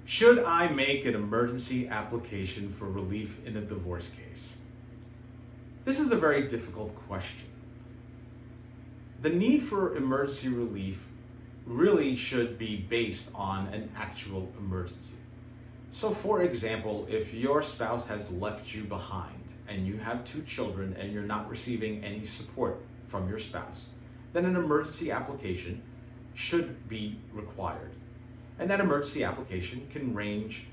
Should I make an emergency application for relief in a divorce case? This is a very difficult question. The need for emergency relief really should be based on an actual emergency. So for example, if your spouse has left you behind and you have 2 children and you're not receiving any support from your spouse, then an emergency application should be required. And that emergency application can range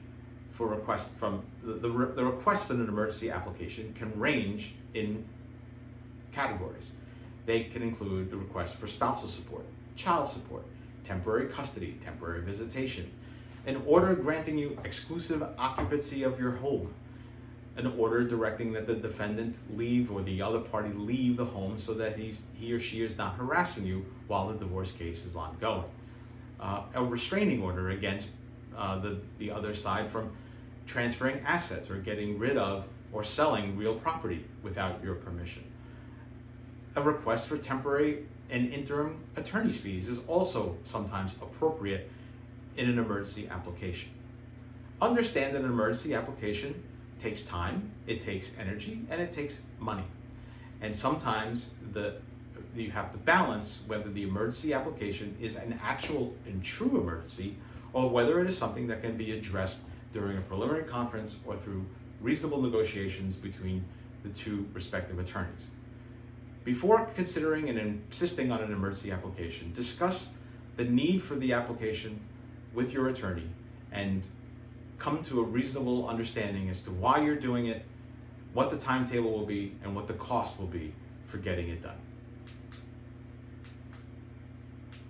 for requests from the requests in an emergency application can range in categories. They can include the request for spousal support, child support, temporary custody, temporary visitation, an order granting you exclusive occupancy of your home, an order directing that the defendant leave or the other party leave the home so that he or she is not harassing you while the divorce case is ongoing. A restraining order against the other side from transferring assets or getting rid of or selling real property without your permission. A request for temporary and interim attorney's fees is also sometimes appropriate in an emergency application. Understand that an emergency application takes time, it takes energy, and it takes money. And sometimes you have to balance whether the emergency application is an actual and true emergency or whether it is something that can be addressed during a preliminary conference or through reasonable negotiations between the 2 respective attorneys. Before considering and insisting on an emergency application, discuss the need for the application with your attorney and come to a reasonable understanding as to why you're doing it, what the timetable will be, and what the cost will be for getting it done.